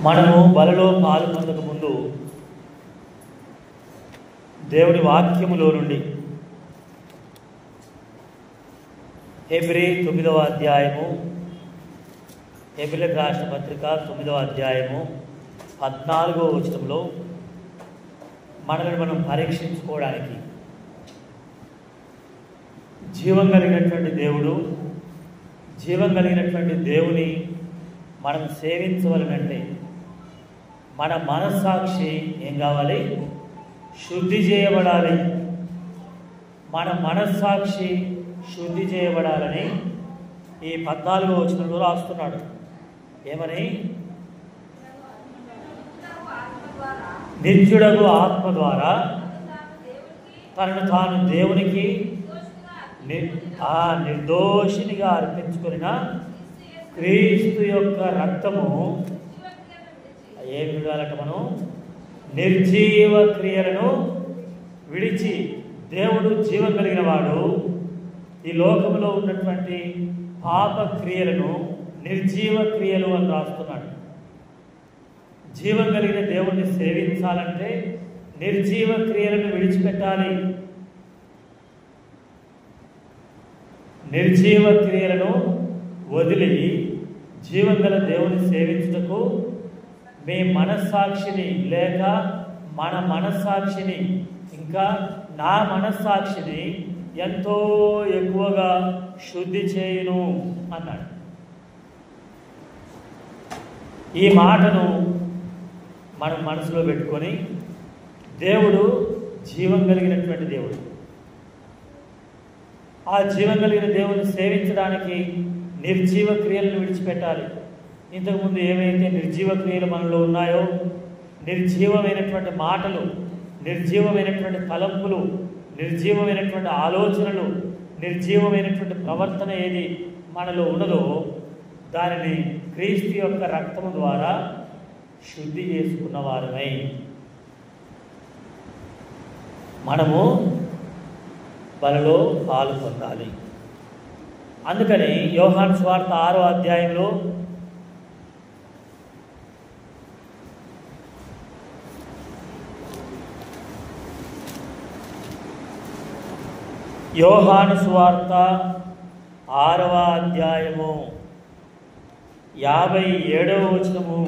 మనము బలలో పాల్గొనక ముందు దేవుని వాక్యములో నుండి హెబ్రీ 9వ అధ్యాయము, హెబ్రీలకు రాసిన పత్రిక 9వ అధ్యాయము 14వ వచనంలో మనల్ని మనం పరీక్షించుకోవడానికి జీవం కలిగినటువంటి దేవుడు, జీవం కలిగినటువంటి దేవుని మనం సేవించవలనంటే మన మనస్సాక్షి ఏం కావాలి? శుద్ధి చేయబడాలి. మన మనస్సాక్షి శుద్ధి చేయబడాలని ఈ 14వ వచనంలో రాస్తున్నాడు. ఏమని? నిత్యుడగు ఆత్మ ద్వారా తనను తాను దేవునికి నిర్దోషినిగా అర్పించుకున్న క్రీస్తు యొక్క రక్తము ఏం విడాలట? మనం నిర్జీవ క్రియలను విడిచి, దేవుడు జీవం కలిగిన వాడు ఈ లోకంలో ఉన్నటువంటి పాప క్రియలను నిర్జీవ క్రియలు అని రాస్తున్నాడు. జీవం కలిగిన దేవుణ్ణి సేవించాలంటే నిర్జీవ క్రియలను విడిచిపెట్టాలి. నిర్జీవ క్రియలను వదిలి జీవం గల దేవుని సేవించుటకు మీ మనస్సాక్షిని లేక మన మనస్సాక్షిని, ఇంకా నా మనస్సాక్షిని ఎంతో ఎక్కువగా శుద్ధి చేయును అన్నాడు. ఈ మాటను మనం మనసులో పెట్టుకొని, దేవుడు జీవం కలిగినటువంటి దేవుడు, ఆ జీవం కలిగిన దేవుని సేవించడానికి నిర్జీవ క్రియలను విడిచిపెట్టాలి. ఇంతకుముందు ఏవైతే నిర్జీవ క్రియలు మనలో ఉన్నాయో, నిర్జీవమైనటువంటి మాటలు, నిర్జీవమైనటువంటి తలంపులు, నిర్జీవమైనటువంటి ఆలోచనలు, నిర్జీవమైనటువంటి ప్రవర్తన ఏది మనలో ఉన్నదో దానిని క్రీస్తు యొక్క రక్తము ద్వారా శుద్ధి చేసుకున్న వారమై మనము బలలో పాలు పొందాలి. అందుకని యోహాను సువార్త 6వ అధ్యాయంలో యోహాను సువార్త 6వ అధ్యాయము 57వ వచనము,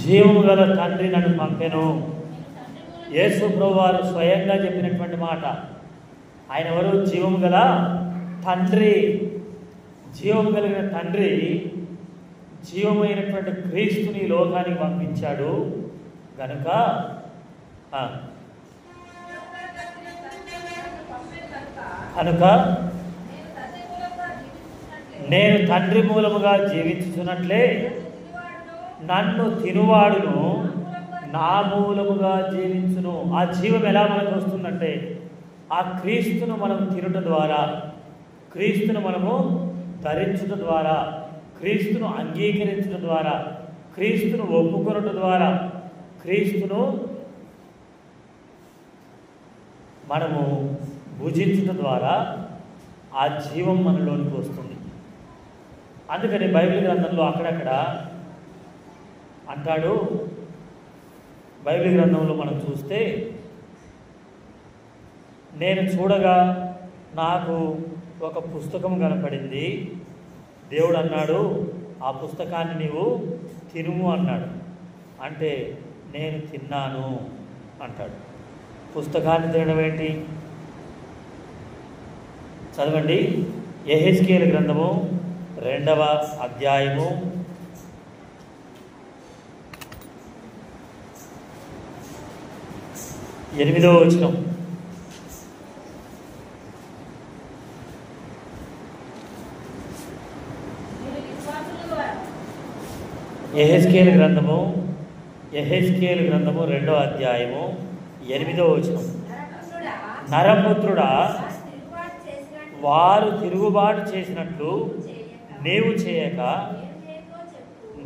జీవము గల తండ్రి నన్ను పంపెను. యేసు ప్రభువారు స్వయంగా చెప్పినటువంటి మాట. ఆయన ఎవరు? జీవము గల తండ్రి. జీవము కలిగిన తండ్రి జీవమైనటువంటి క్రీస్తుని లోకానికి పంపించాడు కనుక నేను తండ్రి మూలముగా జీవించుచున్నట్లే నన్ను తినువాడును నా మూలముగా జీవించును. ఆ జీవం ఎలా మనకు వస్తుందంటే ఆ క్రీస్తును మనం తినుట ద్వారా, క్రీస్తును మనము ధరించుట ద్వారా, క్రీస్తును అంగీకరించడం ద్వారా, క్రీస్తును ఒప్పుకొనట ద్వారా, క్రీస్తును మనము భుజించడం ద్వారా ఆ జీవం మనలోనికి వస్తుంది. అందుకని బైబిల్ గ్రంథంలో అక్కడక్కడ అంటాడు. బైబిల్ గ్రంథంలో మనం చూస్తే, నేను చూడగా నాకు ఒక పుస్తకం కనపడింది. దేవుడు అన్నాడు, ఆ పుస్తకాన్ని నీవు తినుము అన్నాడు. అంటే నేను తిన్నాను అంటాడు. పుస్తకాన్ని తినడం ఏంటి? చదవండి. యెహెజ్కేలు గ్రంథము 2వ అధ్యాయము 8వ వచనం. యెహెజ్కేలు గ్రంథము 2వ అధ్యాయము 8వ వచనం. నరపుత్రుడా, వారు తిరుగుబాటు చేసినట్లు నీవు చేయక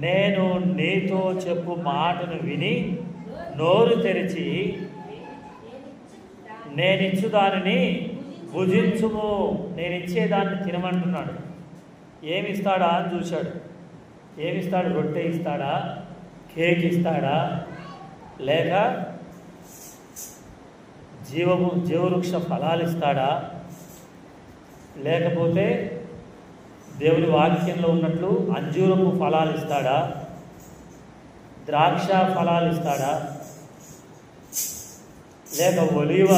నేను నీతో చెప్పు మాటను విని నోరు తెరిచి నేనిచ్చు దానిని భుజించుము. నేనిచ్చేదాన్ని తినమంటున్నాడు. ఏమిస్తాడా అని చూశాడు. ఏమిస్తాడు? రొట్టె ఇస్తాడా, కేక్ ఇస్తాడా, లేక జీవవృక్ష ఫలాలు ఇస్తాడా, లేకపోతే దేవుని వాక్యంలో ఉన్నట్లు అంజూరపు ఫలాలు ఇస్తాడా, ద్రాక్ష ఫలాలు ఇస్తాడా, లేక ఒలివ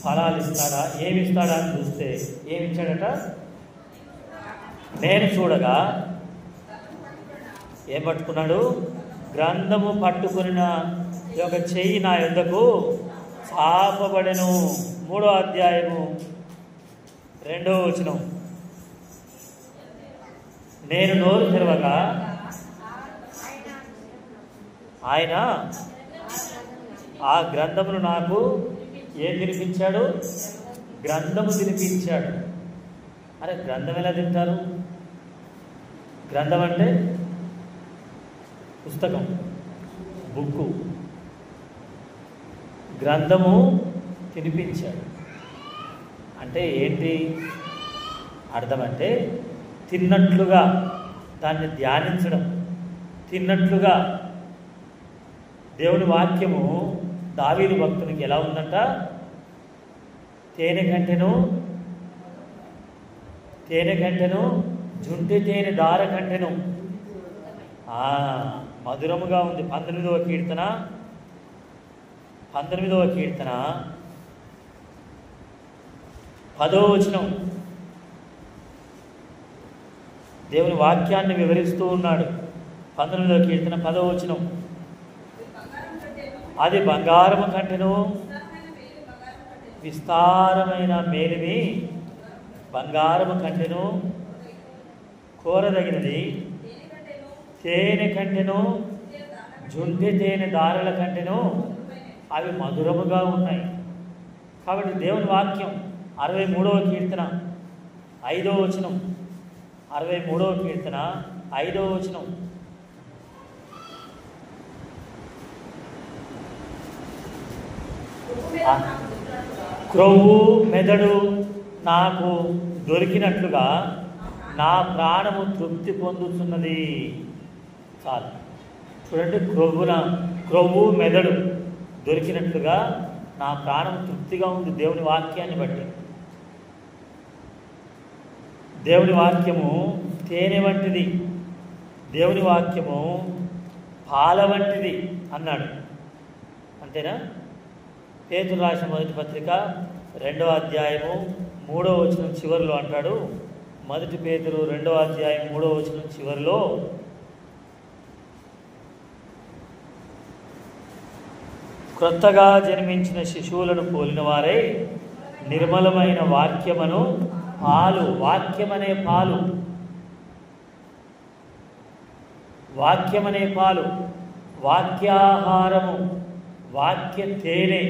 ఫలాలు ఇస్తాడా, ఏమిస్తాడా అని చూస్తే ఏమిచ్చాడట? నేను చూడగా ఏం పట్టుకున్నాడు? గ్రంథము పట్టుకున్న యొక్క చెయ్యి నా యొద్దకు చాపబడెను. 3వ అధ్యాయము 2వ వచనం. నేను నోరు తెరవగా ఆయన ఆ గ్రంథమును నాకు ఏం తినిపించాడు? గ్రంథము తినిపించాడు. అరే గ్రంథం ఎలా తింటారు? గ్రంథం అంటే పుస్తకం, బుక్కు. గ్రంథము తినిపించాడు అంటే ఏంటి అర్థం? అంటే తిన్నట్లుగా దాన్ని ధ్యానించడం, తిన్నట్లుగా. దేవుని వాక్యము దావీదు భక్తునికి ఎలా ఉందంట? తేనె కంటెను జుంటి తేనె దార కంటెను. మధురముగా ఉంది. 19వ కీర్తన 10వ వచనం. దేవుని వాక్యాన్ని వివరిస్తూ ఉన్నాడు. 19వ కీర్తన 10వ వచనం. అది బంగారము కంటెను, విస్తారమైన మేలిమి బంగారము కంటెను, కోరదగినది తేనె కంటెను, జుంటి తేనె దారుల కంటెను అవి మధురముగా ఉన్నాయి. కాబట్టి దేవుని వాక్యం 63వ కీర్తన 5వ వచనం. 63వ కీర్తన 5వ వచనం. క్రొవ్వు మెదడు నాకు దొరికినట్లుగా నా ప్రాణము తృప్తి పొందుతున్నది. చాలు చూడండి, క్రొవ్వు మెదడు దొరికినట్లుగా నా ప్రాణం తృప్తిగా ఉంది దేవుని వాక్యాన్ని బట్టి. దేవుని వాక్యము తేనె వంటిది, దేవుని వాక్యము పాల వంటిది అన్నాడు. అంతేనా? పేతురు రాసిన మొదటి పత్రిక 2వ అధ్యాయము 3వ వచనం చివరిలో అంటాడు. 1 పేతురు 2వ అధ్యాయం 3వ వచనం చివరిలో క్రొత్తగా జన్మించిన శిశువులను పోలిన వారై నిర్మలమైన వాక్యమను పాలు, వాక్యమనే పాలు, వాక్యమనే పాలు, వాక్యాహారము, వాక్య తేనె,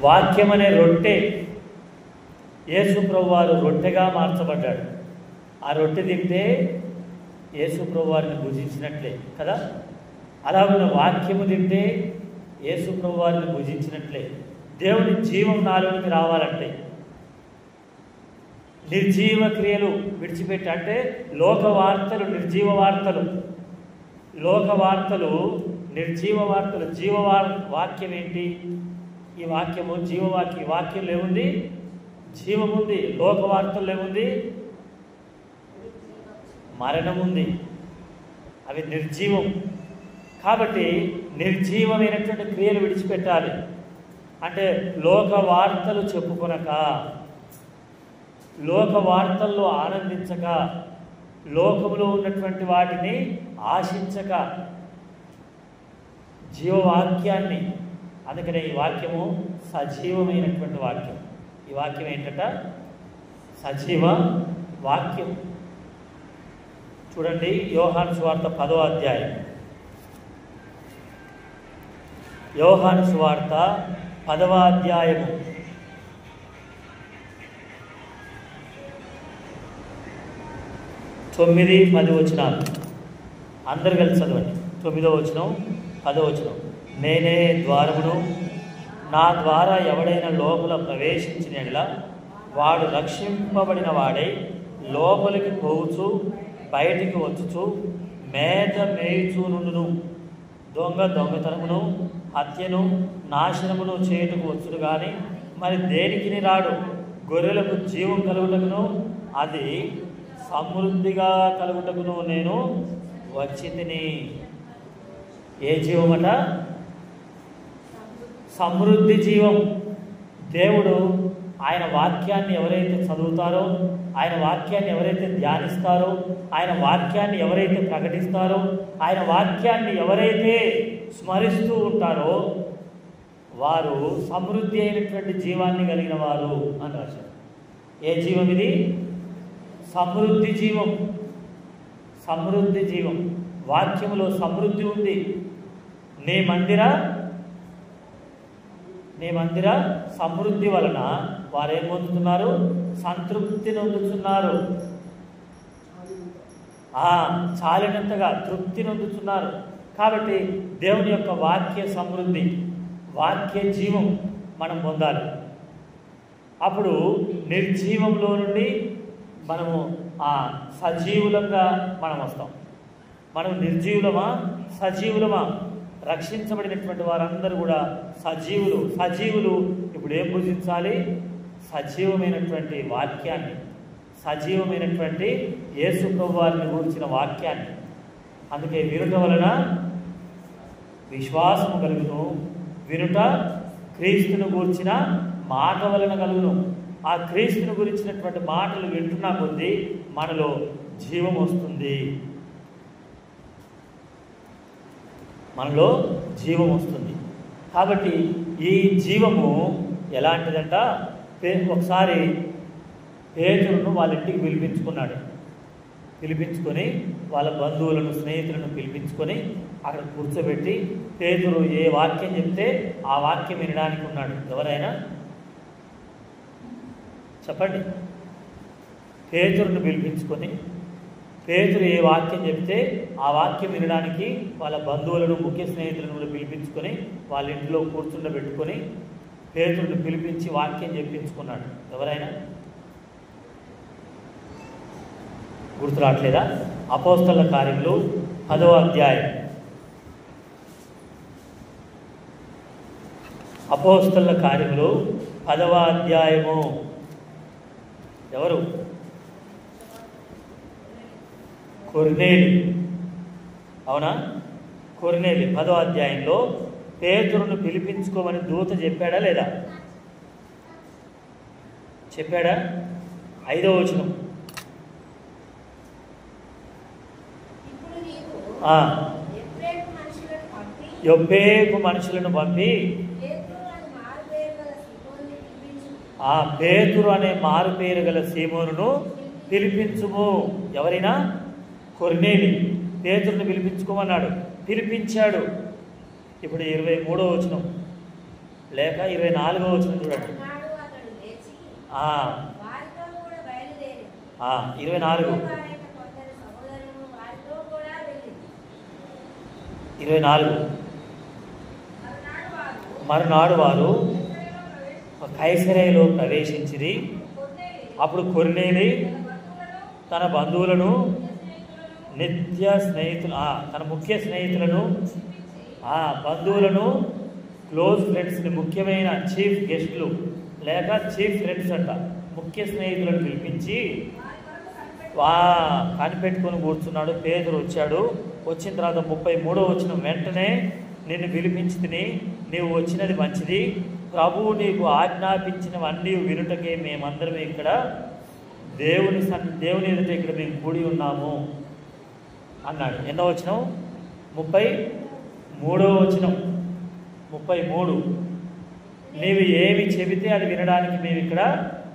వాక్యమనే రొట్టె. యేసు ప్రభువారు రొట్టెగా మార్చబడ్డాడు. ఆ రొట్టె తింటే యేసు ప్రభువారిని భుజించినట్లే కదా. అలాగే వాక్యము తింటే యేసు ప్రభువారిని భుజించినట్లే. దేవుని జీవం నాలోనికి రావాలంటే నిర్జీవ క్రియలు విడిచిపెట్టి, అంటే లోక వార్తలు నిర్జీవ వార్తలు, లోక వార్తలు నిర్జీవ వార్తలు. వాక్యం ఏంటి? ఈ వాక్యము జీవవాక్యం. వాక్యంలో ఏముంది? జీవం ఉంది. లోక వార్తల్లో ఏముంది? మరణం ఉంది. అవి నిర్జీవం. కాబట్టి నిర్జీవమైనటువంటి క్రియలు విడిచిపెట్టాలి. అంటే లోక వార్తలు చెప్పుకొనక, లోక వార్తల్లో ఆనందించక, లోకములో ఉన్నటువంటి వాటిని ఆశించక, జీవవాక్యాన్ని. అందుకనే ఈ వాక్యము సజీవమైనటువంటి వాక్యం. ఈ వాక్యం ఏంటంట? సజీవ వాక్యం. చూడండి, యోహాను సువార్త 10వ అధ్యాయం. యోహాను సువార్త 10వ అధ్యాయము 9-10 వచనాలు అందరు కలిసి చదవండి. 9వ వచనం, 10వ వచనం. నేనే ద్వారమును, నా ద్వారా ఎవడైనా లోపల ప్రవేశించిన యెడల వాడు రక్షింపబడిన వాడై లోపలికి పోవచ్చు, బయటికి వచ్చుచు మేత మేయుచూ నుండును. దొంగ దొంగతనమును, హత్యను, నాశనమును చేయుటకు వచ్చును కానీ మరి దేనికిని రాడు. గొర్రెలకు జీవం కలుగుటకును అది సమృద్ధిగా కలుగుటకును నేను వచ్చి తిని. ఏ జీవమట? సమృద్ధి జీవం. దేవుడు ఆయన వాక్యాన్ని ఎవరైతే చదువుతారో, ఆయన వాక్యాన్ని ఎవరైతే ధ్యానిస్తారో, ఆయన వాక్యాన్ని ఎవరైతే ప్రకటిస్తారో, ఆయన వాక్యాన్ని ఎవరైతే స్మరిస్తూ ఉంటారో వారు సమృద్ధి అయినటువంటి జీవాన్ని కలిగిన వారు అని రాశారు. ఏ జీవం ఇది? సమృద్ధి జీవం. సమృద్ధి జీవం. వాక్యములో సమృద్ధి ఉంది. నీ మందిర సమృద్ధి వలన వారేం పొందుతున్నారు? సంతృప్తి నొందుతున్నారు. చాలినంతగా తృప్తి నొందుతున్నారు. కాబట్టి దేవుని యొక్క వాక్య సమృద్ధి, వాక్య జీవం మనం పొందాలి. అప్పుడు నిర్జీవంలో నుండి మనము సజీవులంగా మనం వస్తాం. మనం నిర్జీవులమా సజీవులమా? రక్షించబడినటువంటి వారందరూ కూడా సజీవులు. సజీవులు ఇప్పుడు ఏం భుజించాలి? సజీవమైనటువంటి వాక్యాన్ని, సజీవమైనటువంటి యేసు ప్రభువారిని గురించిన వాక్యాన్ని. అందుకే వినుట వలన విశ్వాసము కలుగును, వినుట క్రీస్తును గూర్చిన మాట వలన కలుగును. ఆ క్రీస్తును గురించినటువంటి మాటలు వింటున్న కొద్దీ మనలో జీవం వస్తుంది. మనలో జీవం వస్తుంది. కాబట్టి ఈ జీవము ఎలాంటిదంట? ఒకసారి పేతురును వాళ్ళ ఇంటికి పిలిపించుకున్నాడు. పిలిపించుకొని వాళ్ళ బంధువులను, స్నేహితులను పిలిపించుకొని అక్కడ కూర్చోబెట్టి పేతురు ఏ వాక్యం చెప్తే ఆ వాక్యం వినడానికి ఉన్నాడు. ఎవరైనా చెప్పండి. పేతురును పిలిపించుకొని పేతురు ఏ వాక్యం చెప్తే ఆ వాక్యం వినడానికి వాళ్ళ బంధువులను, ముఖ్య స్నేహితులను కూడా పిలిపించుకొని వాళ్ళ ఇంట్లో కూర్చుండబెట్టుకొని పేతురును పిలిపించి వాక్యం చెప్పించుకున్నాడు. ఎవరైనా గుర్తు రావట్లేదా? అపోస్తలుల కార్యములు 10వ అధ్యాయం. అపోస్తలుల కార్యములు 10వ అధ్యాయము. ఎవరు? కొర్నేలి. అవునా? కొర్నేలి 10వ అధ్యాయంలో పేతురును పిలిపించుకోమని దూత చెప్పాడా లేదా? చెప్పాడా? 5వ వచనం. యొప్పేకు మనుషులను పంపి ఆ పేతురు అనే మారు పేరు గల సీమోనును పిలిపించుము. ఎవరైనా? కొర్నేలి పేతురుని పిలిపించుకోమన్నాడు. పిలిపించాడు. ఇప్పుడు 23వ వచనం లేక 24వ వచనం చూడండి. 24 మరునాడు వారు కైసరయలో ప్రవేశించిరి. అప్పుడు కొర్నేలి తన బంధువులను, నిత్య స్నేహితులు, తన ముఖ్య స్నేహితులను, బంధువులను, క్లోజ్ ఫ్రెండ్స్ని, ముఖ్యమైన చీఫ్ గెస్ట్లు లేక చీఫ్ ఫ్రెండ్స్ అంట, ముఖ్య స్నేహితులను పిలిపించి కనిపెట్టుకొని కూర్చున్నాడు. పేతురు వచ్చాడు. వచ్చిన తర్వాత 33వ వచనం, వెంటనే నిన్ను పిలిపించి తిని నీవు వచ్చినది మంచిది. ప్రభువు నీకు ఆజ్ఞాపించినవన్నీ వినుటకే మేమందరం ఇక్కడ దేవుని ఎదుట ఇక్కడ మేము కూడి ఉన్నాము అన్నాడు. ఎన్నో వచనం? 33వ వచనం. 33. నీవు ఏమి చెబితే అది వినడానికి మేము ఇక్కడ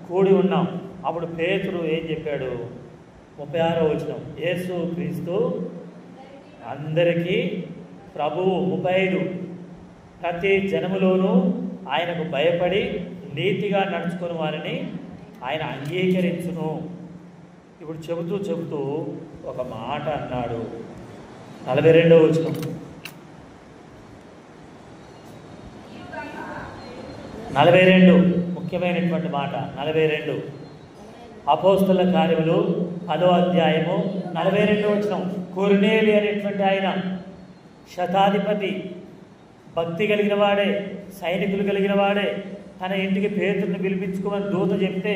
కూడి ఉన్నాం. అప్పుడు పేతురు ఏం చెప్పాడు? 36వ వచనం, యేసు క్రీస్తు అందరికీ ప్రభువు. 35, ప్రతి జనములోనూ ఆయనకు భయపడి నీతిగా నడుచుకుని వారిని ఆయన అంగీకరించును. ఇప్పుడు చెబుతూ ఒక మాట అన్నాడు. 42వ వచనం, 42 ముఖ్యమైనటువంటి మాట. 42 అపోస్తల కార్యములు 10వ అధ్యాయము 42వ వచనం. కొర్నేలి అనేటువంటి ఆయన శతాధిపతి, భక్తి కలిగిన వాడే, సైనికులు కలిగిన వాడే. తన ఇంటికి పేతురుని పిలిపించుకోమని దూత చెప్తే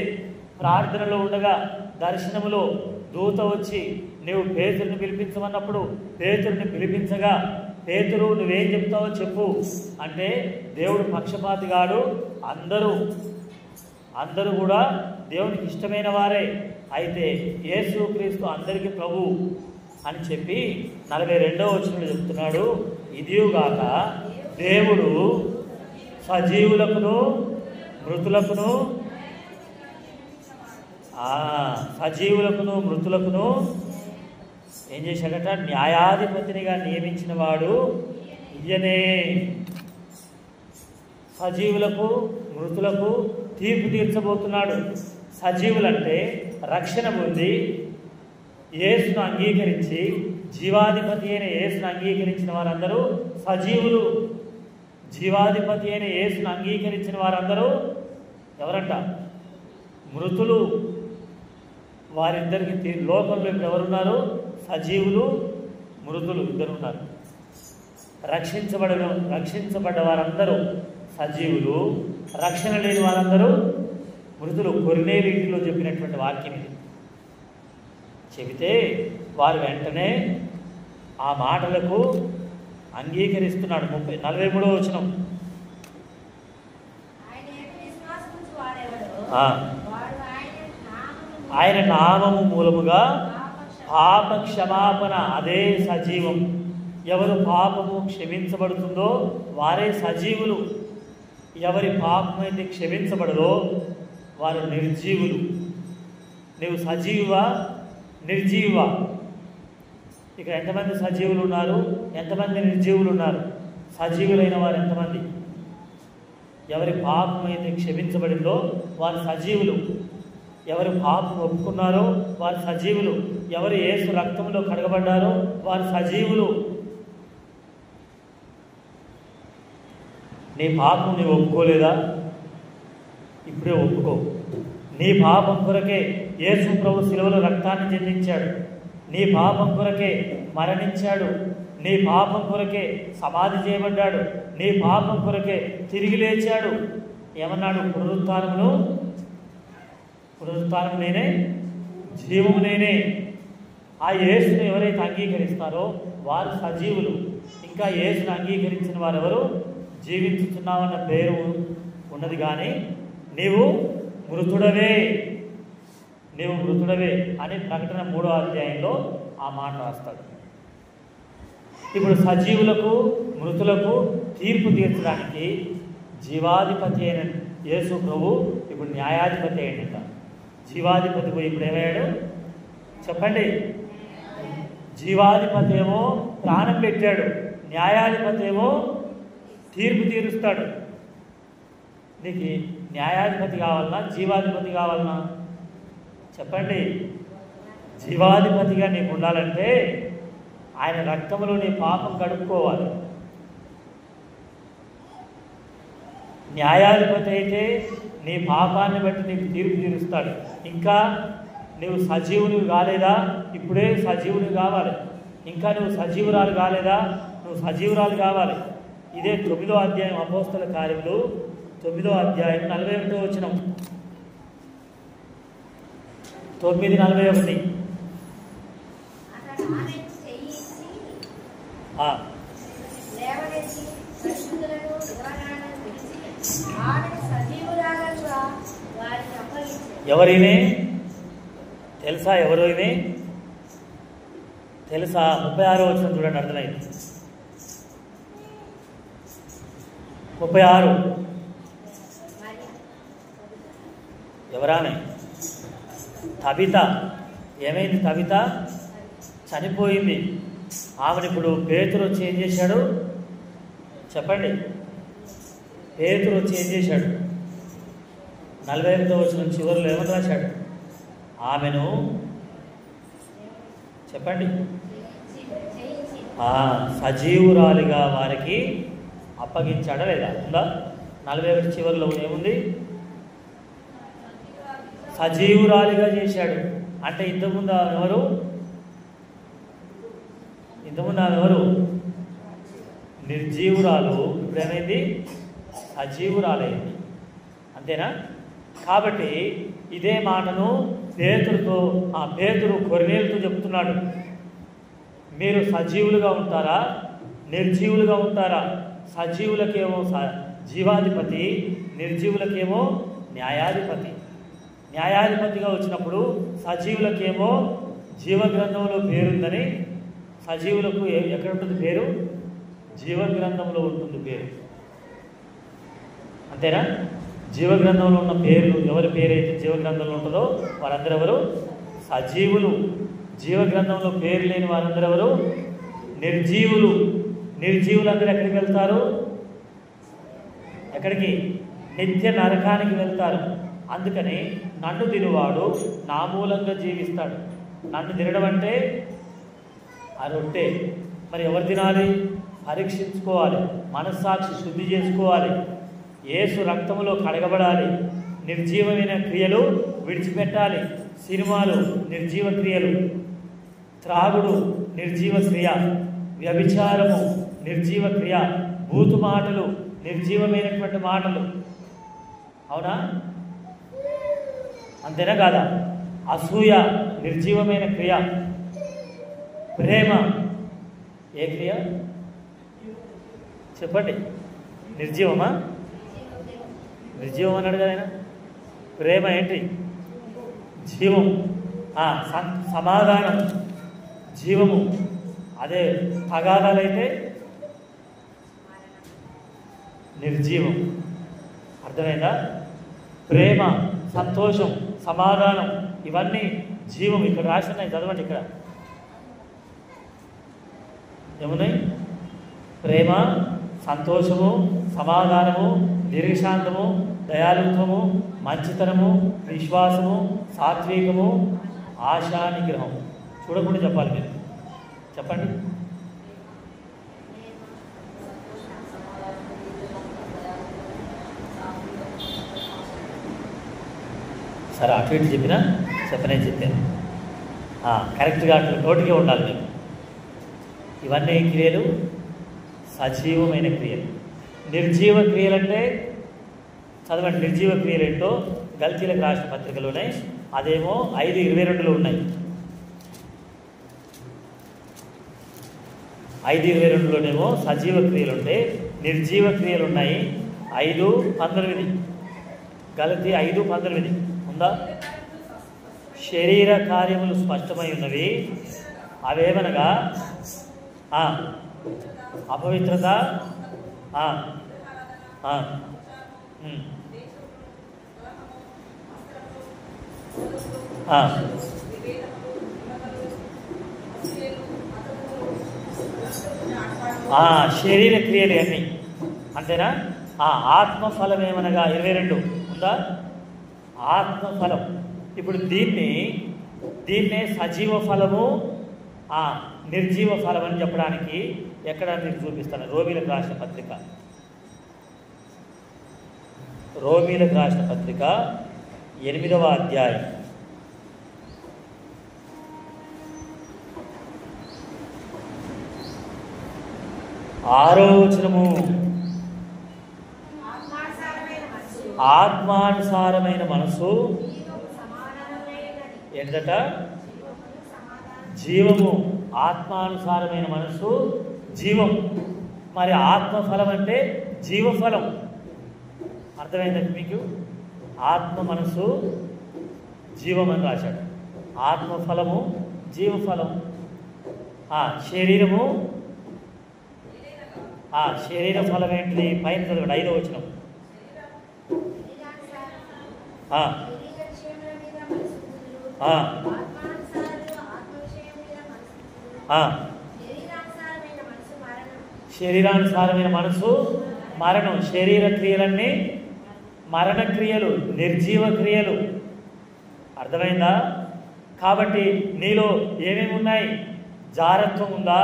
ప్రార్థనలో ఉండగా దర్శనములో దూత వచ్చి నువ్వు పేతురుని పిలిపించమన్నప్పుడు పేతురుని పిలిపించగా, పేతురు నువ్వేం చెప్తావో చెప్పు అంటే దేవుడు పక్షపాతిగాడు, అందరూ కూడా దేవునికి ఇష్టమైన వారే, అయితే యేసుక్రీస్తు అందరికీ ప్రభు అని చెప్పి 42వ వచనంలో చెప్తున్నాడు. ఇదియుగాక దేవుడు సజీవులకును మృతులకును ఏం చేశాడట? న్యాయాధిపతినిగా నియమించిన వాడు ఈయనే. సజీవులకు మృతులకు తీర్పు తీర్చబోతున్నాడు. సజీవులంటే రక్షణ పొంది యేసును అంగీకరించి, జీవాధిపతి అయిన యేసును అంగీకరించిన వారందరూ సజీవులు. జీవాధిపతి అయిన యేసును అంగీకరించిన వారందరూ ఎవరంట? మృతులు. వారిద్దరికి లోకంలో ఇప్పుడు ఎవరున్నారు? సజీవులు, మృతులు ఇద్దరు ఉన్నారు. రక్షించబడ్డ వారందరూ సజీవులు, రక్షణ లేని వారందరూ మృతులు. కొర్నేలి ఇంటిలో చెప్పినటువంటి వాక్యం ఇది. చెబితే వారు వెంటనే ఆ మాటలకు అంగీకరిస్తున్నాడు. 43వ వచనం. ఆయన నామము మూలముగా పాప క్షమాపణ, అదే సజీవం. ఎవరు పాపము క్షమించబడుతుందో వారే సజీవులు. ఎవరి పాపం అయితే క్షమించబడదో వారు నిర్జీవులు. నువ్వు సజీవా నిర్జీవా? ఇక్కడ ఎంతమంది సజీవులు ఉన్నారు, ఎంతమంది నిర్జీవులు ఉన్నారు? సజీవులైన వారు ఎంతమంది? ఎవరి పాపం అయితే క్షమించబడిందో వారు సజీవులు. ఎవరు పాపం ఒప్పుకున్నారో వారు సజీవులు. ఎవరు యేసు రక్తంలో కడగబడ్డారో వారు సజీవులు. నీ పాపం నీవు ఒప్పుకోలేదా? ఇప్పుడే ఒప్పుకో. నీ పాపం కొరకే యేసు ప్రభు శిలువలో రక్తాన్ని చెందించాడు. నీ పాపం కొరకే మరణించాడు. నీ పాపం కొరకే సమాధి చేయబడ్డాడు. నీ పాపం కొరకే తిరిగి లేచాడు. ఏమన్నాడు? పునరుత్థానం నేనే, జీవము నేనే. ఆ యేసుని ఎవరైతే అంగీకరిస్తారో వారు సజీవులు. ఇంకా యేసుని అంగీకరించిన వారెవరు? జీవించుతున్నావన్న పేరు ఉన్నది, కానీ నీవు మృతుడవే అని ప్రకటన 3వ అధ్యాయంలో ఆ మాట రాస్తాడు. ఇప్పుడు సజీవులకు మృతులకు తీర్పు తీర్చడానికి జీవాధిపతి అయిన యేసు ప్రభు ఇప్పుడు న్యాయాధిపతి అయ్యాడట. జీవాధిపతి పోయి ఇప్పుడు ఏమయ్యాడు చెప్పండి? జీవాధిపతి ఏమో ప్రాణం పెట్టాడు, న్యాయాధిపతి ఏమో తీర్పు తీరుస్తాడు. నీకు న్యాయాధిపతి కావాలన్నా జీవాధిపతి కావాలన్నా చెప్పండి? జీవాధిపతిగా నీకు ఉండాలంటే ఆయన రక్తంలో నీ పాపం కడుక్కోవాలి. న్యాయాధిపతి అయితే నీ పాపాన్ని బట్టి నీకు తీర్పు తీరుస్తాడు. ఇంకా నువ్వు సజీవునివి కాలేదా? ఇప్పుడే సజీవునివి కావాలి. ఇంకా నువ్వు సజీవురాలు కాలేదా? నువ్వు సజీవురాలు కావాలి. ఇదే 9వ అధ్యాయం అపోస్తల కార్యములు 9వ అధ్యాయం 41వ వచనం. 9:41. ఎవరిని తెలుసా? ఎవరిని తెలుసా? 36వ వచనం చూడండి, అర్థమైంది. 36. ఎవరామె? తబిత. ఏమైంది? తబిత చనిపోయింది. ఆమెను ఇప్పుడు పేతురు వచ్చి ఏం చేశాడు చెప్పండి? పేతురు వచ్చి ఏం చేశాడు? 45వ వచనం చివరిలో ఏమని రాశాడు? ఆమెను చెప్పండి సజీవురాలిగా వారికి అప్పగించాడా లేదా? ఉందా? 41 చివరిలో ఏముంది? సజీవురాలిగా చేశాడు. అంటే ఇంతకుముందు ఆమె ఎవరు? నిర్జీవురాలు. ఇప్పుడు ఏమైంది? సజీవురాలైంది. అంతేనా? కాబట్టి ఇదే మాటను పేతురు కొర్నేలుతో చెప్తున్నాడు. మీరు సజీవులుగా ఉంటారా, నిర్జీవులుగా ఉంటారా? సజీవులకేమో జీవాధిపతి, నిర్జీవులకేమో న్యాయాధిపతి. న్యాయాధిపతిగా వచ్చినప్పుడు సజీవులకేమో జీవగ్రంథంలో పేరుందని, సజీవులకు ఎక్కడ ఉంటుంది పేరు? జీవగ్రంథంలో ఉంటుంది పేరు. అంతేనా? జీవగ్రంథంలో ఉన్న పేర్లు, ఎవరి పేరైతే జీవగ్రంథంలో ఉంటుందో వారందరూ ఎవరు? సజీవులు. జీవగ్రంథంలో పేరు లేని వారందరూ ఎవరు? నిర్జీవులు. నిర్జీవులందరూ ఎక్కడికి వెళ్తారు? ఎక్కడికి? నిత్య నరకానికి వెళ్తారు. అందుకని నన్ను తినువాడు నా మూలంగా జీవిస్తాడు. నన్ను తినడం అంటే ఆ రొట్టె. మరి ఎవరు తినాలి? పరీక్షించుకోవాలి, మనస్సాక్షి శుద్ధి చేసుకోవాలి, యేసు రక్తములో కడగబడాలి, నిర్జీవమైన క్రియలు విడిచిపెట్టాలి. సినిమాలు నిర్జీవ క్రియలు, త్రాగుడు నిర్జీవ క్రియ, వ్యభిచారము నిర్జీవ క్రియ, బూతు మాటలు నిర్జీవమైనటువంటి మాటలు. అవునా? అంతేనా కాదా? అసూయ నిర్జీవమైన క్రియ. ప్రేమ ఏ క్రియ చెప్పండి? నిర్జీవమా? నిర్జీవం అన్నాడు కదా ఆయన. ప్రేమ ఏంటి? జీవం. సమాధానం జీవము. అదే అగాధాలైతే నిర్జీవం. అర్థమైందా? ప్రేమ, సంతోషం, సమాధానం ఇవన్నీ జీవం. ఇక్కడ రాసినాయి, చదవండి. ఇక్కడ ఏమున్నాయి? ప్రేమ, సంతోషము, సమాధానము, దీర్ఘశాంతము, దయాళుత్వము, మంచితనము, విశ్వాసము, సాత్వికము, ఆశా నిగ్రహం. చూడకుండా చెప్పాలి మీరు. చెప్పండి. సరే, అటు ఇటు చెప్పనే చెప్పాను. కరెక్ట్గా అటు నోటికే ఉండాలి మీరు. ఇవన్నీ క్రియలు సజీవమైన క్రియలు. నిర్జీవ క్రియలంటే చదవండి. నిర్జీవ క్రియలు ఏంటో గల్తీలకు రాసిన పత్రికలోనే అదేమో 5:22లో ఉన్నాయి. 5:22లోనేమో సజీవ క్రియలు ఉంటాయి, నిర్జీవ క్రియలు ఉన్నాయి. 5:19 గలతీ 5:19 ఉందా? శరీర కార్యములు స్పష్టమై ఉన్నవి. అవేమనగా అపవిత్రత, శరీర క్రియలు అన్నీ. అంతేనా? ఆత్మఫలం ఏమనగా 22 ఉందా? ఆత్మఫలం. ఇప్పుడు దీన్నే సజీవ ఫలము, నిర్జీవ ఫలం అని చెప్పడానికి ఎక్కడ మీకు చూపిస్తాను. రోమీలకు రాసిన పత్రిక, రోమీలకు రాసిన పత్రిక 8వ అధ్యాయం 6వ వచనము. ఆత్మానుసారమైన మనసు ఏంటట? జీవము. ఆత్మానుసారమైన మనసు జీవం. మరి ఆత్మఫలం అంటే జీవఫలం. అర్థమైందండి మీకు? ఆత్మ, మనసు, జీవం అని రాశాడు. ఆత్మఫలము, జీవఫలం. శరీరము, శరీర ఫలం ఏంటి? పైన చదవండి, 5వ వచనం. శరీరానుసారమైన మనసు మరణం. శరీర క్రియలన్నీ మరణ క్రియలు, నిర్జీవ క్రియలు. అర్థమైందా? కాబట్టి నీలో ఏమేమి ఉన్నాయి? జారత్వం ఉందా?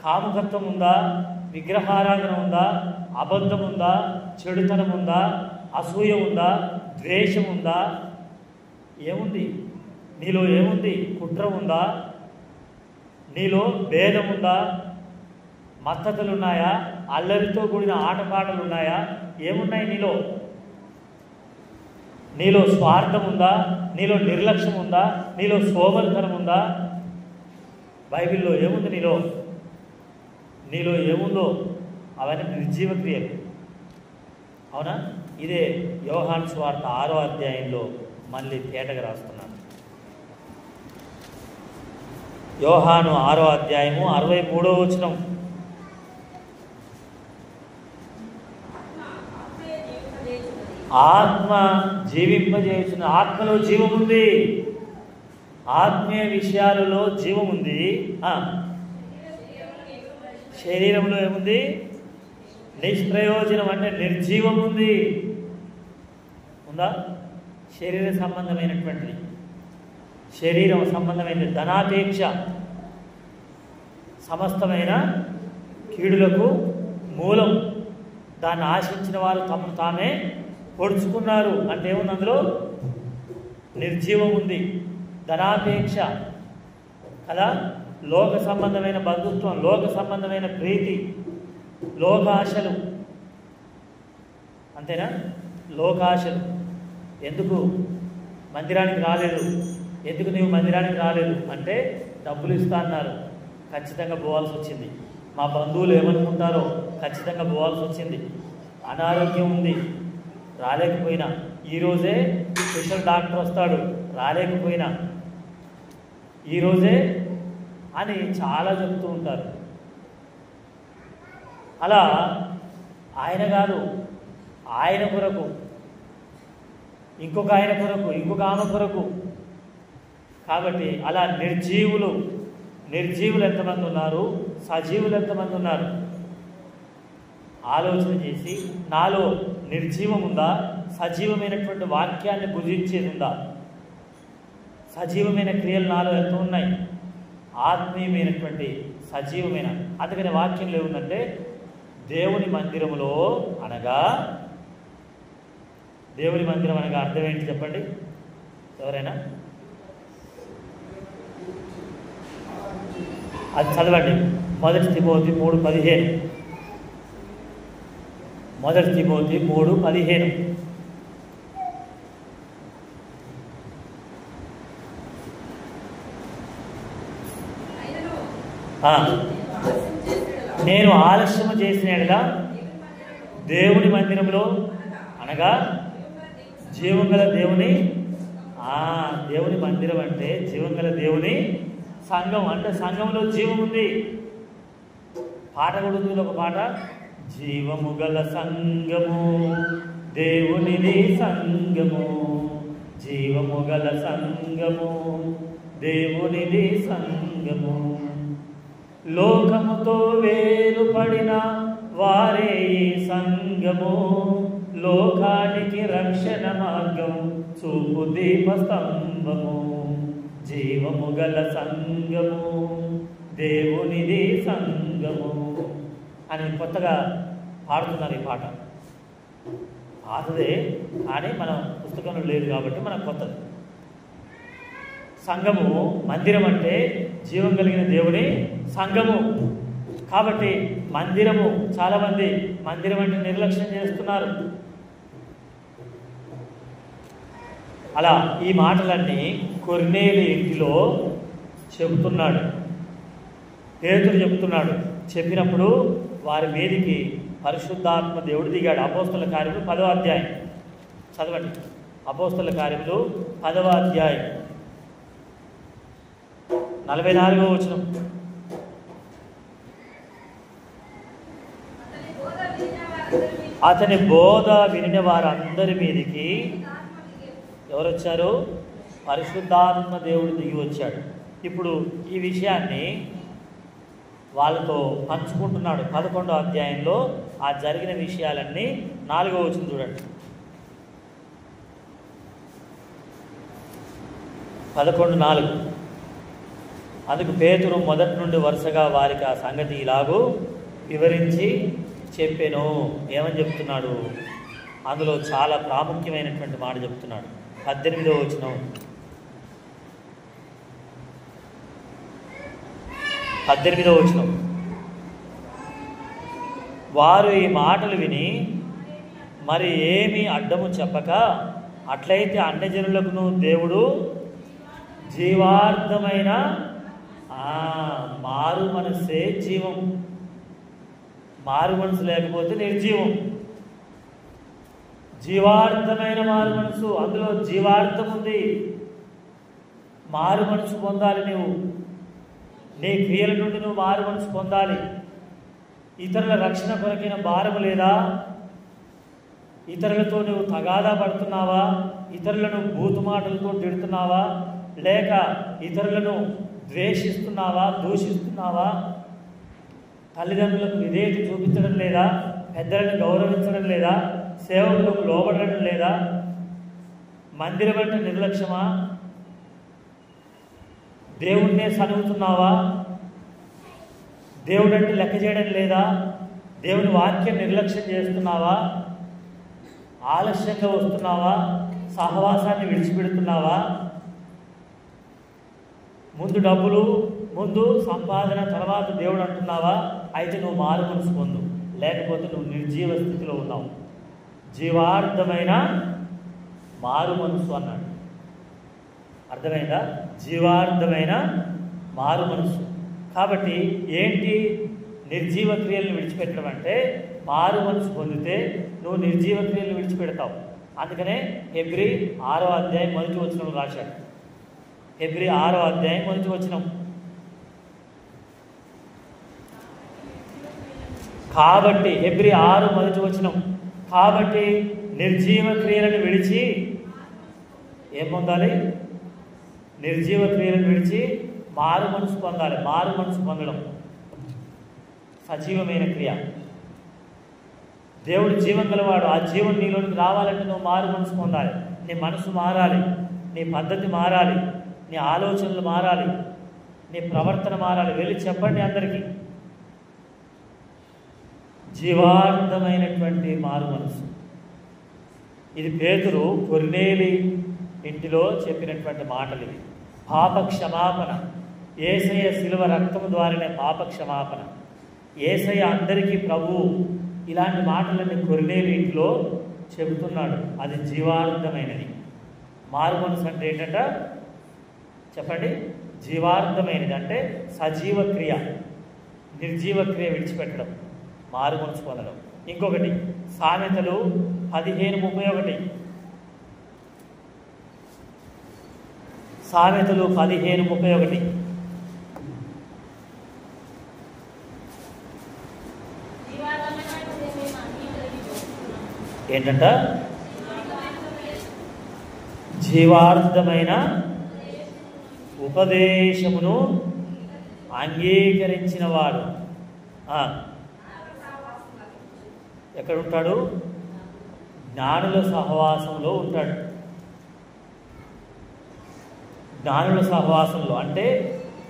కాముకత్వం ఉందా? విగ్రహారాధన ఉందా? అబద్ధం ఉందా? చెడుతనం ఉందా, అసూయ ఉందా, ద్వేషం ఉందా, ఏముంది నీలో? ఏముంది? కుట్ర ఉందా? నీలో భేదం ఉందా? మత్తతులు ఉన్నాయా? అల్లరితో కూడిన ఆటపాటలు ఉన్నాయా? ఏమున్నాయి నీలో? నీలో స్వార్థం ఉందా? నీలో నిర్లక్ష్యం ఉందా? నీలో సోమరితనం ఉందా? బైబిల్లో ఏముంది నీలో? నీలో ఏముందో అవన్నీ నిర్జీవ క్రియలు. అవునా? ఇదే యోహాను సువార్త 6వ అధ్యాయంలో మళ్ళీ తేటగా రాస్తున్నాను. యోహాను 6వ అధ్యాయము 63వ వచనం. ఆత్మ జీవింపజేసిన, ఆత్మలో జీవం ఉంది, ఆత్మీయ విషయాలలో జీవం ఉంది. శరీరంలో ఏముంది? నిష్ప్రయోజనం అంటే నిర్జీవం ఉంది. ఉందా? శరీర సంబంధమైనటువంటిది, శరీరం సంబంధమైన ధనాపేక్ష సమస్తమైన కీడులకు మూలం. దాన్ని ఆశించిన వారు తమను తామే పొడుచుకున్నారు అంటే ఏముంది? అందులో నిర్జీవం ఉంది, ధనాపేక్ష కదా, లోక సంబంధమైన బంధుత్వం, లోక సంబంధమైన ప్రీతి, లోకాశలు. అంతేనా? లోకాశలు. ఎందుకు మందిరానికి రాలేదు? ఎందుకు నీవు మందిరానికి రాలేదు అంటే డబ్బులు ఇస్తా అన్నారు, ఖచ్చితంగా పోవాల్సి వచ్చింది. మా బంధువులు ఏమనుకుంటారో ఖచ్చితంగా పోవాల్సి వచ్చింది. అనారోగ్యం ఉంది, రాలేకపోయినా. ఈరోజే స్పెషల్ డాక్టర్ వస్తాడు, రాలేకపోయినా. ఈరోజే అని చాలా చెప్తూ ఉంటారు. అలా ఆయన కాదు, ఆయన కొరకు, ఇంకొక ఆయన కొరకు, ఇంకొక ఆమె కొరకు. కాబట్టి అలా నిర్జీవులు ఎంతమంది ఉన్నారు, సజీవులు ఎంతమంది ఉన్నారు? ఆలోచన చేసి నాలో నిర్జీవం ఉందా, సజీవమైనటువంటి వాక్యాన్ని భుజించేది ఉందా? సజీవమైన క్రియలు నాలో ఎంత ఉన్నాయి? ఆత్మీయమైనటువంటి సజీవమైన. అందుకని వాక్యంలో ఏముందంటే దేవుని మందిరములో అనగా, దేవుని మందిరం అనగా అర్థం ఏంటి చెప్పండి ఎవరైనా? అది చదవండి. 1 తిమోతి 3:15. 1 తిమోతి 3:15. నేను ఆలస్యము చేసినట్లుగా దేవుని మందిరంలో అనగా జీవం గల దేవుని, దేవుని మందిరం అంటే జీవం గల దేవుని సంఘం. అంటే సంఘంలో జీవం ఉంది. పాట కూడా ఉంది, ఒక పాట, జీవము గల సంఘము దేవునిది సంఘము, జీవము గల సంఘము దేవునిది సంఘము, లోకముతో వేరుపడిన వారే ఈ సంఘము, లోకానికి రక్షణ మార్గం చూపు దీపస్తంభము, జీవము గల సంఘము దేవునిది సంఘము అని కొత్తగా పాడుతున్నారు. ఈ పాట పాతదే కానీ మన పుస్తకంలో లేదు కాబట్టి మనకు కొత్తది. సంఘము, మందిరం అంటే జీవం కలిగిన దేవుని సంఘము. కాబట్టి మందిరము, చాలామంది మందిరం అంటే నిర్లక్ష్యం చేస్తున్నారు. అలా ఈ మాటలన్నీ కొర్నేలి ఇంటిలో చెబుతున్నాడు, పేతురు చెబుతున్నాడు. చెప్పినప్పుడు వారి మీదికి పరిశుద్ధాత్మ దేవుడు దిగాడు. అపోస్తల కార్యములు 10వ అధ్యాయం చదవండి. అపోస్తల కార్యములు 10వ అధ్యాయం 44వ వచనం. అతని బోధ వినిన వారందరి మీదికి ఎవరు వచ్చారు? పరిశుద్ధాత్మ దేవుడు దిగి వచ్చాడు. ఇప్పుడు ఈ విషయాన్ని వాళ్ళతో పంచుకుంటున్నాడు. 11వ అధ్యాయంలో ఆ జరిగిన విషయాలన్నీ 4వ వచనం చూడండి. 11:4. అందుకు పేతురు మొదటి నుండి వరుసగా వారికి ఆ సంగతి ఇలాగూ వివరించి చెప్పెను. ఏమని చెప్తున్నాడు? అందులో చాలా ప్రాముఖ్యమైనటువంటి మాట చెప్తున్నాడు. 18వ వచనం, 18వ వచనం, వారు ఈ మాటలు విని మరి ఏమీ అడ్డము చెప్పక, అట్లయితే అన్యజనులకును దేవుడు జీవార్థమైన మారు మనసే జీవం. మారు మనసు లేకపోతే నిర్జీవం. జీవార్థమైన మారు మనసు, అందులో జీవార్థం ఉంది. మారు మనసు పొందాలి. నువ్వు నీ క్రియల నుండి నువ్వు మారు మనసు పొందాలి. ఇతరుల రక్షణ కొరకైన భారము లేదా? ఇతరులతో నువ్వు తగాదా పడుతున్నావా? ఇతరులను బూతు మాటలతో తిడుతున్నావా? లేక ఇతరులను ద్వేషిస్తున్నావా, దూషిస్తున్నావా? తల్లిదండ్రులకు విధేయత చూపించడం లేదా? పెద్దలను గౌరవించడం లేదా? సేవకులకు లోబడడం లేదా? మందిరం అంటే నిర్లక్ష్యమా? దేవుణ్ణే సనుగుతున్నావా? దేవుడంటే లెక్క చేయడం లేదా? దేవుని వాక్యం నిర్లక్ష్యం చేస్తున్నావా? ఆలస్యంగా వస్తున్నావా? సహవాసాన్ని విడిచిపెడుతున్నావా? ముందు డబ్బులు, ముందు సంపాదన, తర్వాత దేవుడు అంటున్నావా? అయితే నువ్వు మారు మనసు పొందు, లేకపోతే నువ్వు నిర్జీవ స్థితిలో ఉన్నావు. జీవార్థమైన మారు మనసు అన్నాడు. అర్థమైందా? జీవార్థమైన మారు మనసు. కాబట్టి ఏంటి నిర్జీవ క్రియలను విడిచిపెట్టడం అంటే? మారు మనసు పొందితే నువ్వు నిర్జీవ క్రియలను విడిచిపెడతావు. అందుకనే హెబ్రీ 6వ అధ్యాయం 1వ వచనం రాశాడు. హెబ్రీ 6వ అధ్యాయం 1వ వచనం, కాబట్టి హెబ్రీ 6 1వ వచనం, కాబట్టి నిర్జీవ క్రియలను విడిచి ఏం పొందాలి? నిర్జీవ క్రియలను విడిచి మారు మనసు పొందాలి. మారు మనసు పొందడం సజీవమైన క్రియ. దేవుడు జీవం గలవాడు. ఆ జీవం నీలోనికి రావాలంటే నువ్వు మారు మనసు పొందాలి. నీ మనసు మారాలి, నీ పద్ధతి మారాలి, నీ ఆలోచనలు మారాలి, నీ ప్రవర్తన మారాలి. వెళ్ళి చెప్పండి అందరికీ. జీవార్థమైనటువంటి మారు మనసు. ఇది పేతురు కొర్నేలి ఇంటిలో చెప్పినటువంటి మాటలు ఇవి. పాప క్షమాపణ, యేసయ్య శిలువ రక్తము ద్వారానే పాప క్షమాపణ. యేసయ్య అందరికీ ప్రభువు. ఇలాంటి మాటలన్నీ కొర్నేలి ఇంట్లో చెబుతున్నాడు. అది జీవార్థమైనది. మారు మనసు అంటే ఏంటంట చెప్పండి? జీవార్థమైనది అంటే సజీవ క్రియ, నిర్జీవ క్రియ విడిచిపెట్టడం, మారు మనసు పొందడం. ఇంకొకటి సామెతలు 15:31. సామెతలు 15:31. ఏంటంట? జీవార్థమైన ఉపదేశమును అంగీకరించిన వాడు ఎక్కడుంటాడు? జ్ఞానుల సహవాసంలో ఉంటాడు. జ్ఞానుల సహవాసంలో అంటే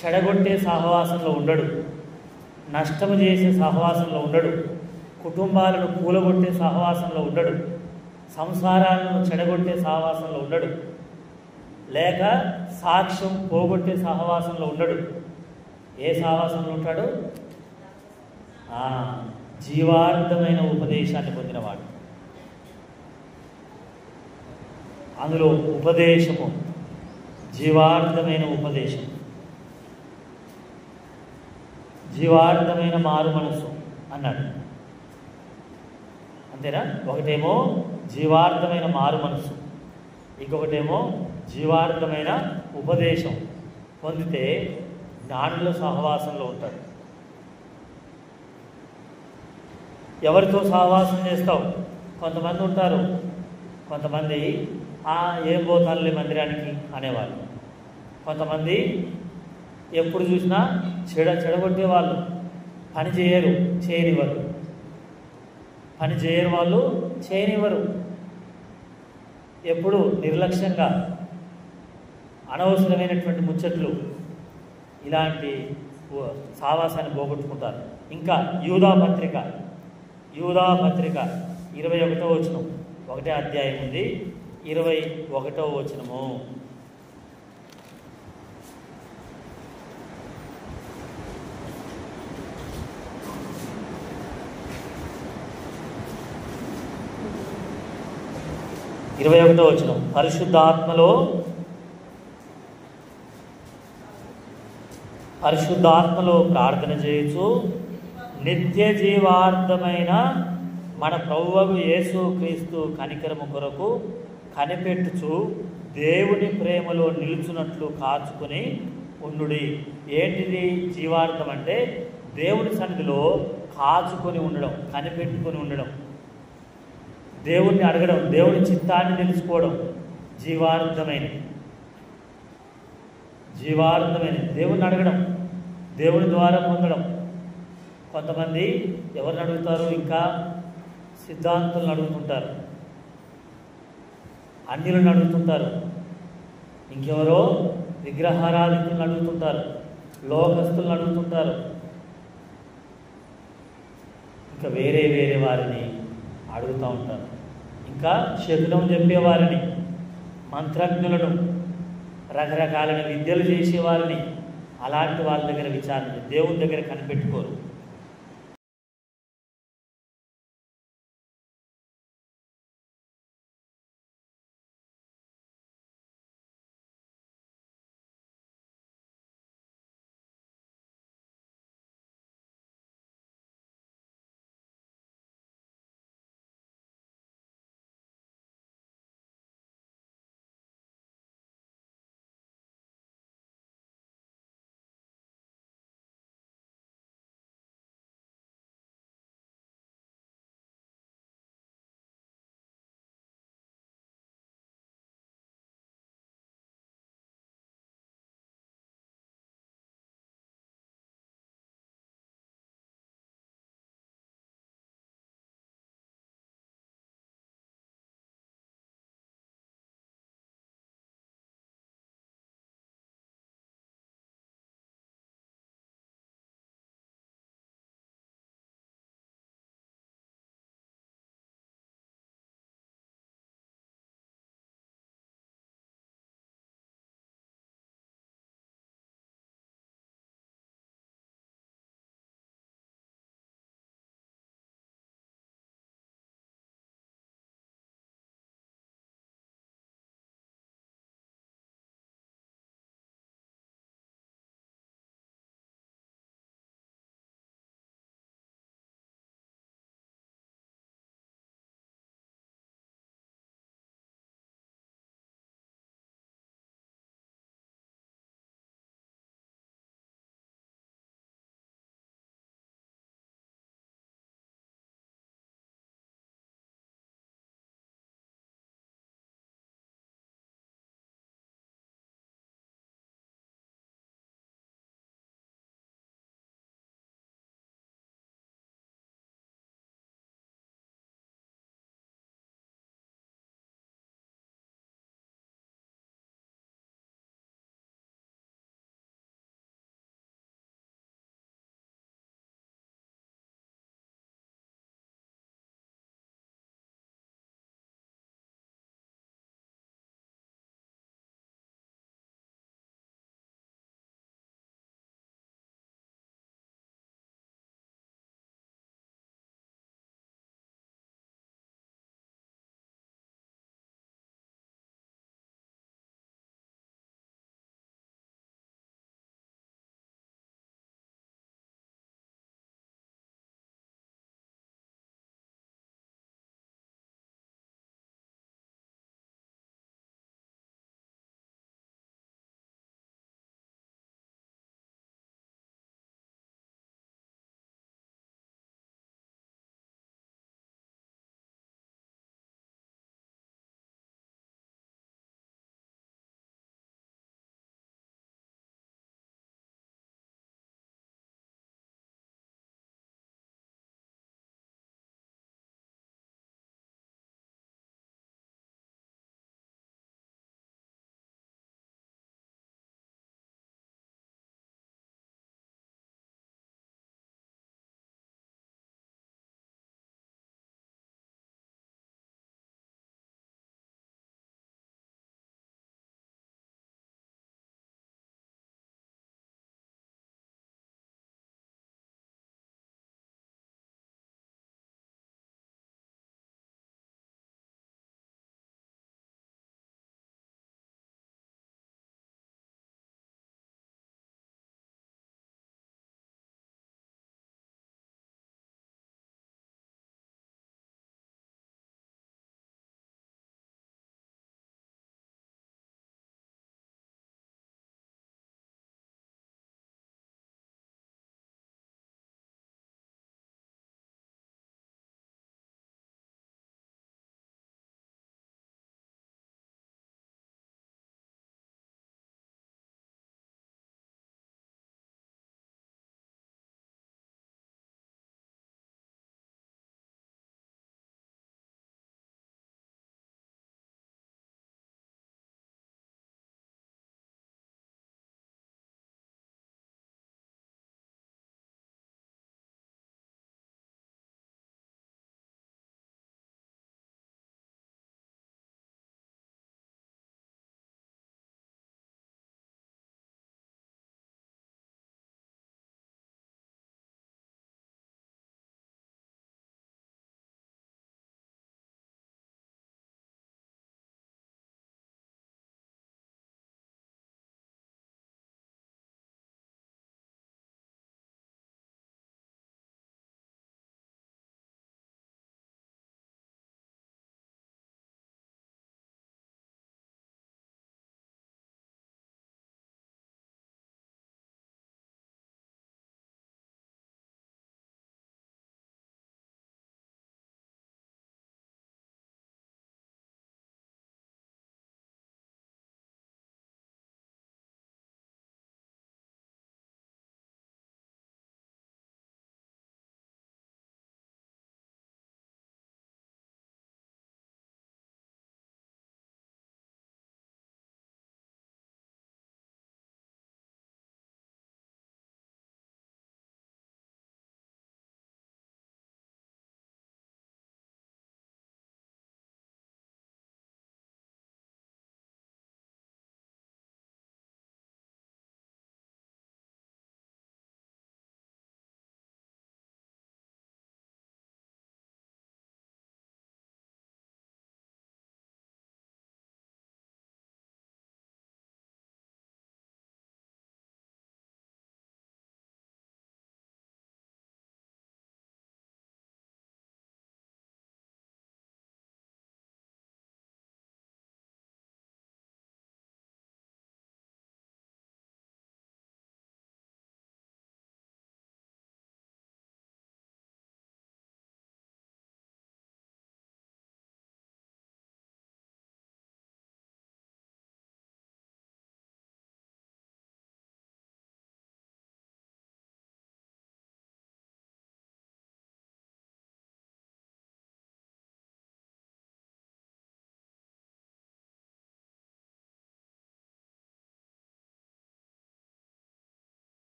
చెడగొట్టే సహవాసంలో ఉండడు, నష్టము చేసే సహవాసంలో ఉండడు, కుటుంబాలను కూలగొట్టే సహవాసంలో ఉండడు, సంసారాలను చెడగొట్టే సహవాసంలో ఉండడు, లేక సాక్ష్యం పోగొట్టే సహవాసంలో ఉండడు. ఏ సహవాసంలో ఉంటాడు? జీవార్థమైన ఉపదేశాన్ని పొందినవాడు. అందులో ఉపదేశము జీవార్థమైన ఉపదేశం, జీవార్థమైన మారు మనసు అన్నాడు. అంతేనా? ఒకటేమో జీవార్థమైన మారు మనసు, ఇంకొకటేమో జీవార్థమైన ఉపదేశం పొందితే జ్ఞానుల సహవాసంలో ఉంటాడు. ఎవరితో సహవాసం చేస్తావు? కొంతమంది ఉంటారు, కొంతమంది ఏం పోతానులే మందిరానికి అనేవాళ్ళు, కొంతమంది ఎప్పుడు చూసినా చెడగొట్టే వాళ్ళు, పని చేయరు, చేయనివ్వరు, పని చేయరు, వాళ్ళు చేయనివ్వరు, ఎప్పుడు నిర్లక్ష్యంగా అనవసరమైనటువంటి ముచ్చట్లు, ఇలాంటి సావాసాన్ని పోగొట్టుకుంటారు. ఇంకా యూదా పత్రిక 21వ వచనం, ఒకటే అధ్యాయం ఉంది, 21వ వచనము. పరిశుద్ధాత్మలో ప్రార్థన చేయొచ్చు, నిత్య జీవార్థమైన మన ప్రభువు యేసు క్రీస్తు కనికరము కొరకు కనిపెట్టుచు దేవుని ప్రేమలో నిలుచున్నట్లు కాచుకొని ఉండుడి. ఏంటిది జీవార్థం అంటే? దేవుని సన్నిధిలో కాచుకొని ఉండడం, కనిపెట్టుకొని ఉండడం, దేవుణ్ణి అడగడం, దేవుని చిత్తాన్ని తెలుసుకోవడం జీవార్థమైనది. దేవుణ్ణి అడగడం, దేవుని ద్వారా పొందడం. కొంతమంది ఎవరిని అడుగుతారు? ఇంకా సిద్ధాంతులను అడుగుతుంటారు, అన్యులను అడుగుతుంటారు, ఇంకెవరో విగ్రహారాధికులను అడుగుతుంటారు, లోకస్తులను అడుగుతుంటారు, ఇంకా వేరే వారిని అడుగుతూ ఉంటారు. ఇంకా శకునం చెప్పేవారిని, మంత్రజ్ఞులను, రకరకాలైన విద్యలు చేసేవారిని, అలాంటి వాళ్ళ దగ్గర విచారణ, దేవుని దగ్గర కనిపెట్టుకోరు.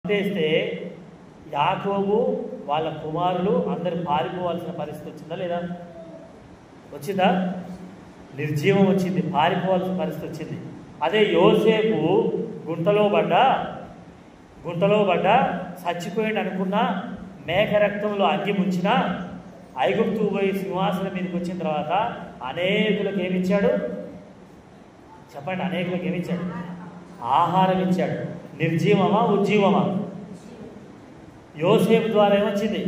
చంపేస్తే యాకోబు వాళ్ళ కుమారులు అందరు పారిపోవాల్సిన పరిస్థితి వచ్చిందా లేదా? వచ్చిందా? నిర్జీవం వచ్చింది, పారిపోవాల్సిన పరిస్థితి వచ్చింది. అదే యోసేపు గుంటలో పడ్డ చచ్చిపోయాడు అనుకున్నా, మేక రక్తంలో అంగి ముంచినా, ఐగుప్తు పోయి సింహాసనం మీదకి వచ్చిన తర్వాత అనేకులకు ఏమిచ్చాడు చెప్పండి? అనేకులకు ఏమిచ్చాడు? ఆహారం ఇచ్చాడు. నిర్జీవమా ఉజ్జీవమా? యోసేపు ద్వారా ఏమొచ్చింది?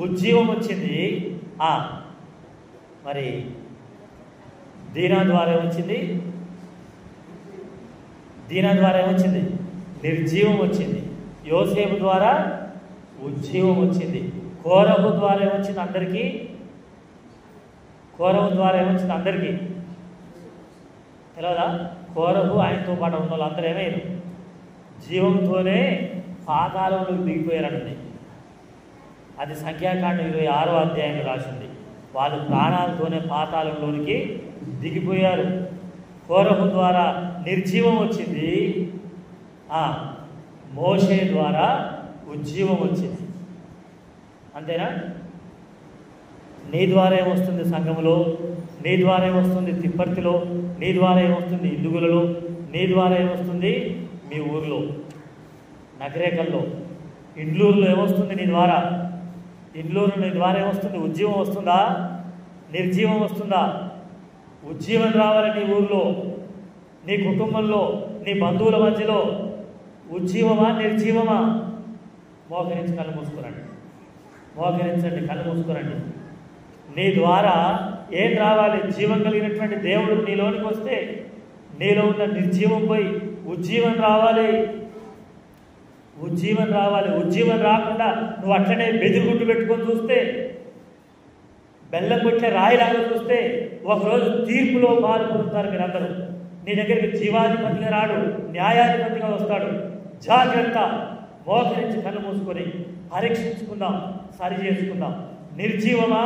ఉజ్జీవం వచ్చింది. మరి దీనా ద్వారా ఏమొచ్చింది? నిర్జీవం వచ్చింది. యోసేపు ద్వారా ఉజ్జీవం వచ్చింది. కోరహు ద్వారా ఏమొచ్చింది అందరికీ? తెలియదా? కోరహు ఆయనతో పాటు ఉన్న వాళ్ళందరూ ఏమైనా జీవంతోనే పాతాళంలోకి దిగిపోయారండి. అది సంఖ్యాకాండం 26వ అధ్యాయంలో రాసింది. వాళ్ళు ప్రాణాలతోనే పాతాళంలోనికి దిగిపోయారు. కోరహు ద్వారా నిర్జీవం వచ్చింది, మోషే ద్వారా ఉజ్జీవం వచ్చింది. అంతేనా? నీ ద్వారా ఏమొస్తుంది సంఘములో? నీ ద్వారా ఏమొస్తుంది తిప్పర్తిలో? నీ ద్వారా ఏమొస్తుంది ఇందుగులలో? నీ ద్వారా ఏమొస్తుంది మీ ఊర్లో, నగరేకల్లో? ఇండ్లూరులో ఏమొస్తుంది నీ ద్వారా? నీ ద్వారా ఏమొస్తుంది? ఉజ్జీవం వస్తుందా? నిర్జీవం వస్తుందా? ఉజ్జీవం రావాలి నీ ఊర్లో, నీ కుటుంబంలో, నీ బంధువుల మధ్యలో. ఉజ్జీవమా నిర్జీవమా? మోకరించి కళ్ళు మూసుకురండి. కళ్ళు మూసుకురండి. నీ ద్వారా ఏం రావాలి? జీవం కలిగినటువంటి దేవుడు నీలోనికి వస్తే నీలో ఉన్న నిర్జీవం పోయి ఉజ్జీవం రావాలి. ఉజ్జీవం రాకుండా నువ్వు అట్లనే బెదిరుగుట్టు పెట్టుకొని చూస్తే, బెల్లం కొట్టే రాయిలాగా చూస్తే ఒకరోజు తీర్పులో పాల్పొందుతారు మీరందరూ. నీ దగ్గరికి జీవాధిపతిగా రాడు, న్యాయాధిపతిగా వస్తాడు. జాగ్రత్త. మోకరించి కళ్ళు మూసుకొని పరీక్షించుకుందాం, సరి చేసుకుందాం. నిర్జీవమా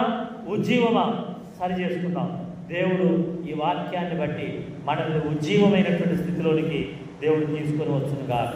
ఉజ్జీవమా? సరి చేసుకుందాం. దేవుడు ఈ వాక్యాన్ని బట్టి మనల్ని ఉజ్జీవమైనటువంటి స్థితిలోనికి దేవుడు తీసుకొని వచ్చును గాక.